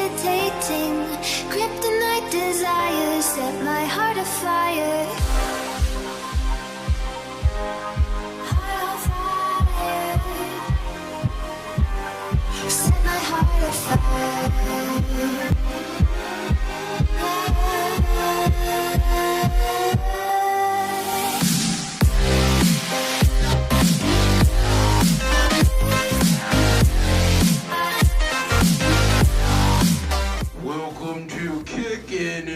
levitating. Kryptonite desires set my heart afire. Heart afire. Set my heart afire. Welcome to Kickin.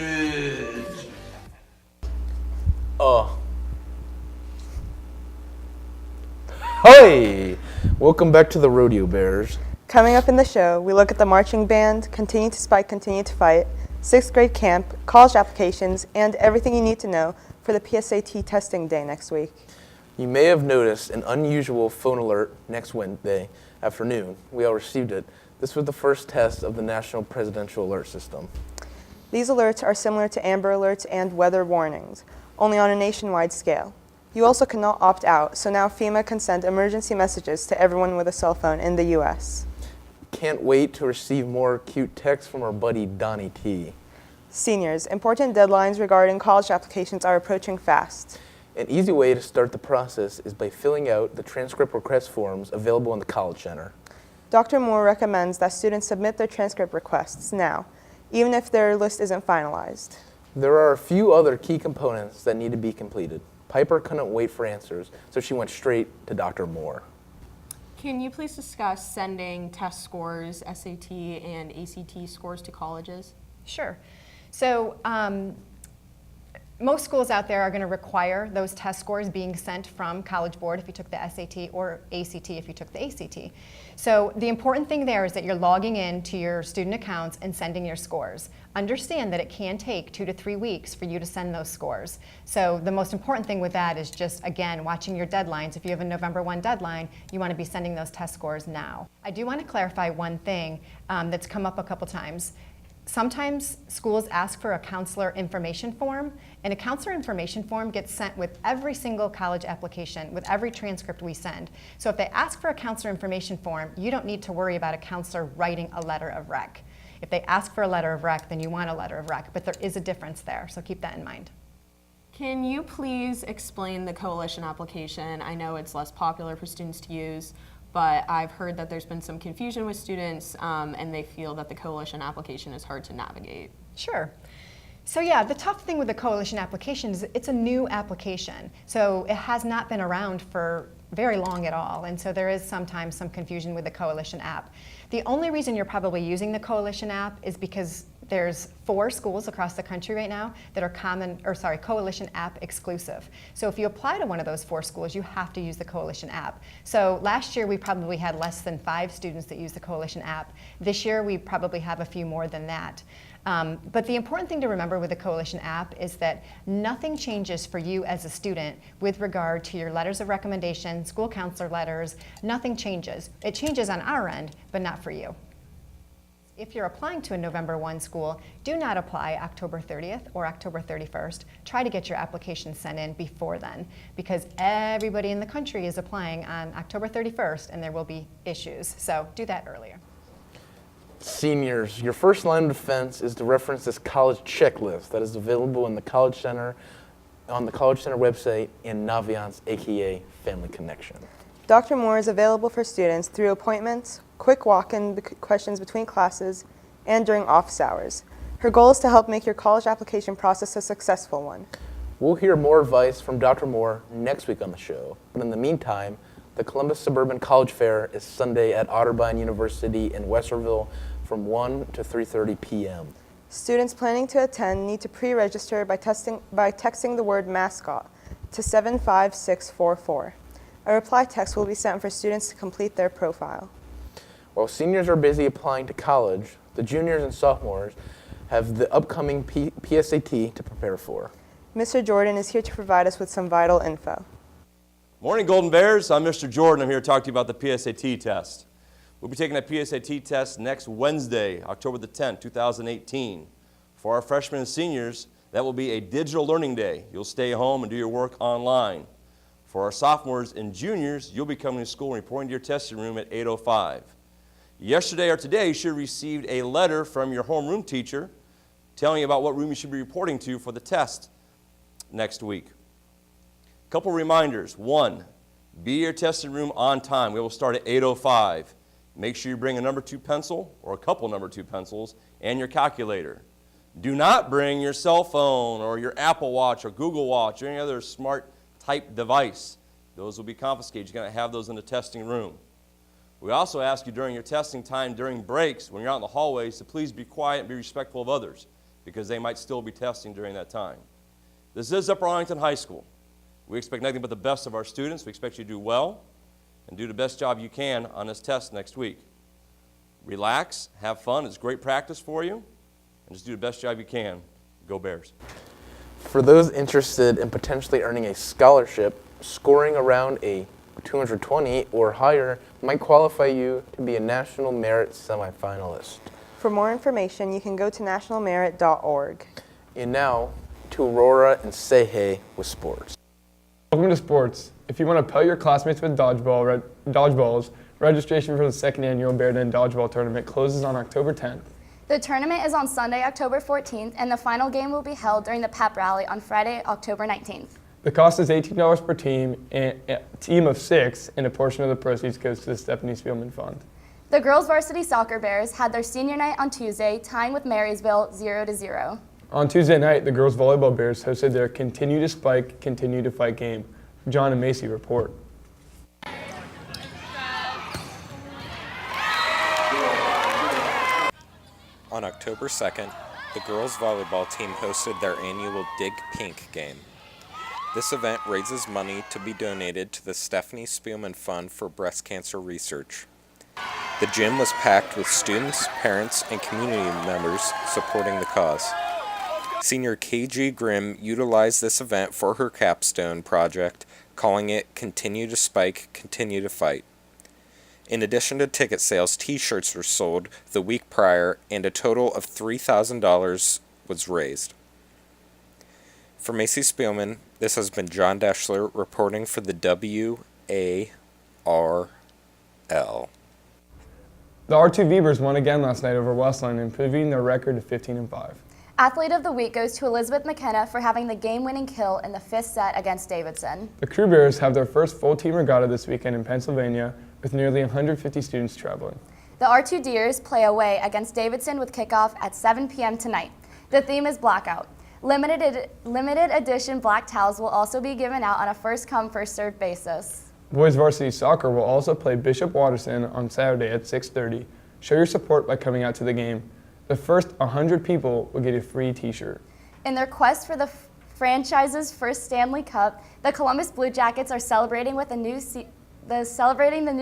Hey! Welcome back to the Rodeo Bears. Coming up in the show, we look at the marching band, Continue to Spike, Continue to Fight, 6th grade camp, college applications, and everything you need to know for the PSAT testing day next week. You may have noticed an unusual phone alert next Wednesday afternoon. We all received it. This was the first test of the National Presidential Alert System. These alerts are similar to Amber Alerts and weather warnings, only on a nationwide scale. You also cannot opt out, so now FEMA can send emergency messages to everyone with a cell phone in the U.S. Can't wait to receive more cute texts from our buddy Donnie T. Seniors, important deadlines regarding college applications are approaching fast. An easy way to start the process is by filling out the transcript request forms available in the College Center. Dr. Moore recommends that students submit their transcript requests now, even if their list isn't finalized. There are a few other key components that need to be completed. Piper couldn't wait for answers, so she went straight to Dr. Moore. Can you please discuss sending test scores, SAT and ACT scores to colleges? Sure. So most schools out there are going to require those test scores being sent from College Board if you took the SAT or ACT if you took the ACT. So the important thing there is that you're logging in to your student accounts and sending your scores. Understand that it can take 2 to 3 weeks for you to send those scores. So the most important thing with that is just, again, watching your deadlines. If you have a November 1 deadline, you want to be sending those test scores now. I do want to clarify one thing that's come up a couple times. Sometimes schools ask for a counselor information form, and a counselor information form gets sent with every single college application, with every transcript we send. So if they ask for a counselor information form, you don't need to worry about a counselor writing a letter of rec. If they ask for a letter of rec, then you want a letter of rec, but there is a difference there, so keep that in mind. Can you please explain the coalition application? I know it's less popular for students to use, but I've heard that there's been some confusion with students and they feel that the coalition application is hard to navigate. Sure. So yeah, the tough thing with the coalition application is it's a new application. So it has not been around for very long at all, and so there is sometimes some confusion with the coalition app. The only reason you're probably using the coalition app is because there's 4 schools across the country right now that are coalition app exclusive. So if you apply to one of those 4 schools, you have to use the coalition app. So last year we probably had less than 5 students that used the coalition app. This year we probably have a few more than that. But the important thing to remember with the coalition app is that nothing changes for you as a student with regard to your letters of recommendation, school counselor letters. Nothing changes. It changes on our end, but not for you. If you're applying to a November 1 school, do not apply October 30th or October 31st. Try to get your application sent in before then, because everybody in the country is applying on October 31st and there will be issues. So do that earlier. Seniors, your first line of defense is to reference this college checklist that is available in the College Center, on the College Center website in Naviance, aka Family Connection. Dr. Moore is available for students through appointments, quick walk-in questions between classes, and during office hours. Her goal is to help make your college application process a successful one. We'll hear more advice from Dr. Moore next week on the show, but in the meantime, the Columbus Suburban College Fair is Sunday at Otterbein University in Westerville from 1 to 3:30 p.m. Students planning to attend need to pre-register by texting the word mascot to 75644. A reply text will be sent for students to complete their profile. While seniors are busy applying to college, the juniors and sophomores have the upcoming PSAT to prepare for. Mr. Jordan is here to provide us with some vital info. Morning, Golden Bears. I'm Mr. Jordan. I'm here to talk to you about the PSAT test. We'll be taking that PSAT test next Wednesday, October the 10th, 2018. For our freshmen and seniors, that will be a digital learning day. You'll stay home and do your work online. For our sophomores and juniors, you'll be coming to school and reporting to your testing room at 8:05. Yesterday or today, you should have received a letter from your homeroom teacher telling you about what room you should be reporting to for the test next week. A couple reminders. 1, be at your testing room on time. We will start at 8:05. Make sure you bring a number 2 pencil or a couple number 2 pencils and your calculator. Do not bring your cell phone or your Apple Watch or Google Watch or any other smart type device. Those will be confiscated. You're going to have those in the testing room. We also ask you during your testing time, during breaks, when you're out in the hallways, to please be quiet and be respectful of others, because they might still be testing during that time. This is Upper Arlington High School. We expect nothing but the best of our students. We expect you to do well and do the best job you can on this test next week. Relax, have fun. It's great practice for you, and just do the best job you can. Go Bears. For those interested in potentially earning a scholarship, scoring around a 220 or higher might qualify you to be a National Merit semifinalist. For more information, you can go to nationalmerit.org. And now to Aurora and Say Hey with sports. Welcome to sports. If you want to pelt your classmates with dodgeballs, registration for the second annual Bear Den Dodgeball Tournament closes on October 10th. The tournament is on Sunday, October 14th, and the final game will be held during the pep rally on Friday, October 19th. The cost is $18 per team, and a team of 6, and a portion of the proceeds goes to the Stephanie Spielman Fund. The girls varsity soccer Bears had their senior night on Tuesday, tying with Marysville 0-0. On Tuesday night, the girls volleyball Bears hosted their Continue to Spike, Continue to Fight game. John and Macy report. On October 2nd, the girls volleyball team hosted their annual Dig Pink game. This event raises money to be donated to the Stephanie Spielman Fund for breast cancer research. The gym was packed with students, parents, and community members supporting the cause. Senior KG Grimm utilized this event for her capstone project, calling it Continue to Spike, Continue to Fight. In addition to ticket sales, t-shirts were sold the week prior, and a total of $3,000 was raised. For Macy Spielman, this has been John Deschler reporting for the WARL. The R2 Beavers won again last night over Westland, improving their record to 15-5. Athlete of the Week goes to Elizabeth McKenna for having the game-winning kill in the 5th set against Davidson. The Crew Bears have their first full-team regatta this weekend in Pennsylvania, with nearly 150 students traveling. The R2 Deers play away against Davidson with kickoff at 7 p.m. tonight. The theme is Blackout. Limited edition black towels will also be given out on a first-come, first-served basis. Boys varsity soccer will also play Bishop Watterson on Saturday at 6:30. Show your support by coming out to the game. The first 100 people will get a free t-shirt. In their quest for the franchise's first Stanley Cup, the Columbus Blue Jackets are celebrating with the new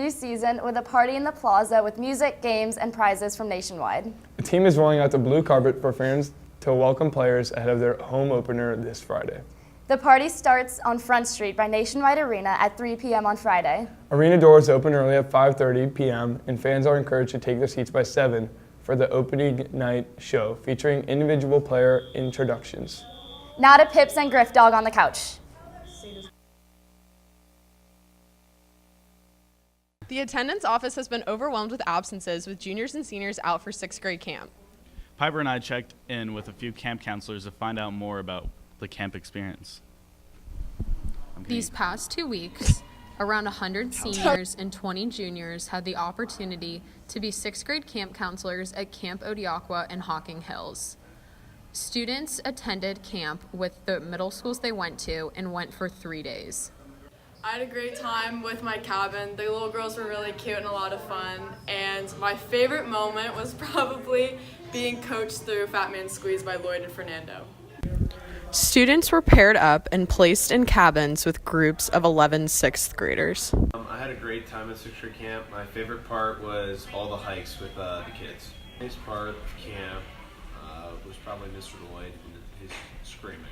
season with a party in the plaza with music, games, and prizes from Nationwide. The team is rolling out the blue carpet for fans to welcome players ahead of their home opener this Friday. The party starts on Front Street by Nationwide Arena at 3 p.m. on Friday. Arena doors open early at 5:30 p.m. and fans are encouraged to take their seats by 7 for the opening night show featuring individual player introductions. Now to Pips and Griff Dog on the couch. The attendance office has been overwhelmed with absences, with juniors and seniors out for 6th grade camp. Piper and I checked in with a few camp counselors to find out more about the camp experience. These past 2 weeks, around 100 seniors and 20 juniors had the opportunity to be 6th grade camp counselors at Camp Odeakwa and Hocking Hills. Students attended camp with the middle schools they went to and went for 3 days. I had a great time with my cabin. The little girls were really cute and a lot of fun. And my favorite moment was probably being coached through Fat Man Squeeze by Lloyd and Fernando. Students were paired up and placed in cabins with groups of 11 6th graders. I had a great time at 6th grade camp. My favorite part was all the hikes with the kids. The nice part of camp was probably Mr. Lloyd and his screaming.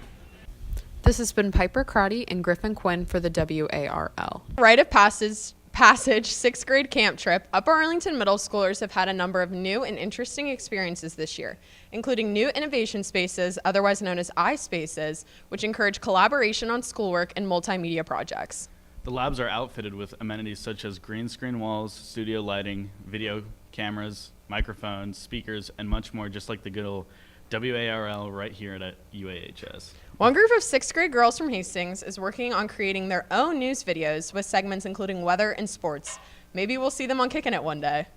This has been Piper Crotty and Griffin Quinn for the WARL. Rite of Passage 6th grade camp trip, Upper Arlington middle schoolers have had a number of new and interesting experiences this year, including new innovation spaces, otherwise known as iSpaces, which encourage collaboration on schoolwork and multimedia projects. The labs are outfitted with amenities such as green screen walls, studio lighting, video cameras, microphones, speakers, and much more, just like the good old WARL right here at UAHS. One group of 6th grade girls from Hastings is working on creating their own news videos with segments including weather and sports. Maybe we'll see them on Kickin' It one day.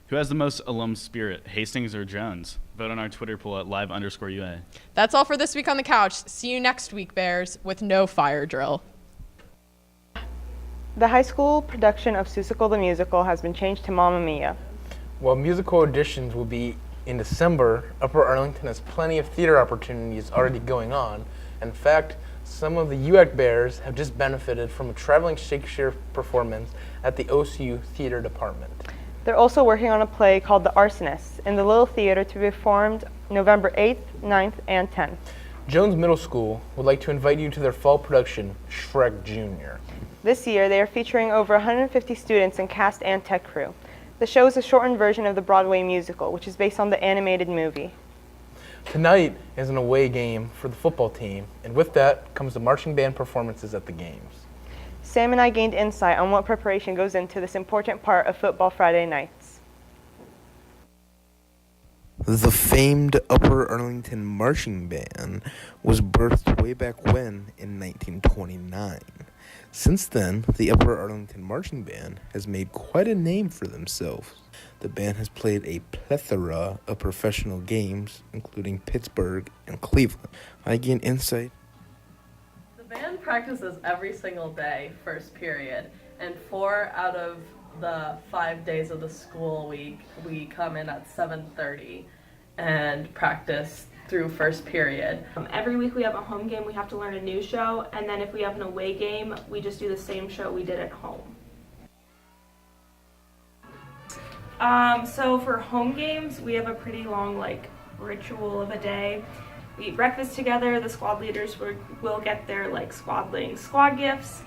Who has the most alum spirit, Hastings or Jones? Vote on our Twitter poll at live_UA. That's all for this week on the couch. See you next week, Bears, with no fire drill. The high school production of Seussical the Musical has been changed to Mamma Mia. While musical auditions will be in December, Upper Arlington has plenty of theater opportunities already going on. In fact, some of the UAC Bears have just benefited from a traveling Shakespeare performance at the OCU Theater Department. They're also working on a play called The Arsonists in the Little Theater to be performed November 8th, 9th, and 10th. Jones Middle School would like to invite you to their fall production, Shrek Jr. This year, they are featuring over 150 students and cast and tech crew. The show is a shortened version of the Broadway musical, which is based on the animated movie. Tonight is an away game for the football team, and with that comes the marching band performances at the games. Sam and I gained insight on what preparation goes into this important part of Football Friday nights. The famed Upper Arlington Marching Band was birthed way back when in 1929. Since then, the Upper Arlington Marching Band has made quite a name for themselves. The band has played a plethora of professional games, including Pittsburgh and Cleveland. I gained insight. The band practices every single day, first period, and 4 out of the 5 days of the school week, we come in at 7:30 and practice through first period. Every week we have a home game, we have to learn a new show, and then if we have an away game, we just do the same show we did at home. So for home games, we have a pretty long ritual of a day. We eat breakfast together, the squad leaders will get their squad gifts.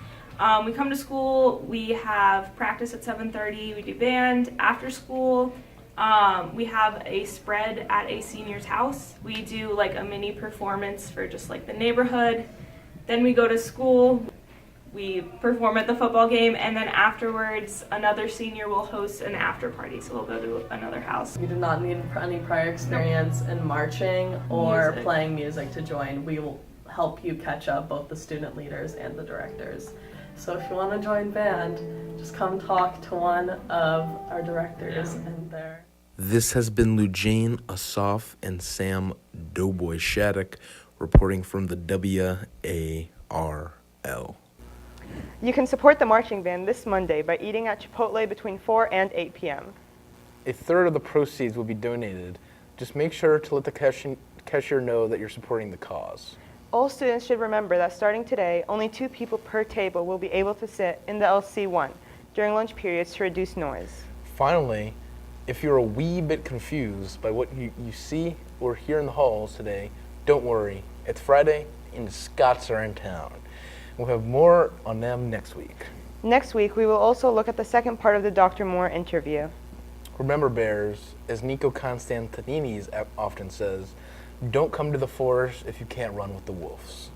We come to school, we have practice at 7:30, we do band. After school, we have a spread at a senior's house. We do a mini performance for just the neighborhood. Then we go to school, we perform at the football game, and then afterwards another senior will host an after party, so we'll go to another house. You do not need any prior experience in marching or playing music to join. We will help you catch up, both the student leaders and the directors. So if you want to join band, just come talk to one of our directors and they're... This has been Lujane Asaf and Sam Doughboy Shattuck reporting from the WARL. You can support the marching band this Monday by eating at Chipotle between 4 and 8 p.m. A third of the proceeds will be donated. Just make sure to let the cashier know that you're supporting the cause. All students should remember that starting today, only 2 people per table will be able to sit in the LC1 during lunch periods to reduce noise. Finally, if you're a wee bit confused by what you see or hear in the halls today, don't worry. It's Friday and the Scots are in town. We'll have more on them next week. Next week, we will also look at the second part of the Dr. Moore interview. Remember, Bears, as Nico Constantinidis often says, don't come to the forest if you can't run with the wolves.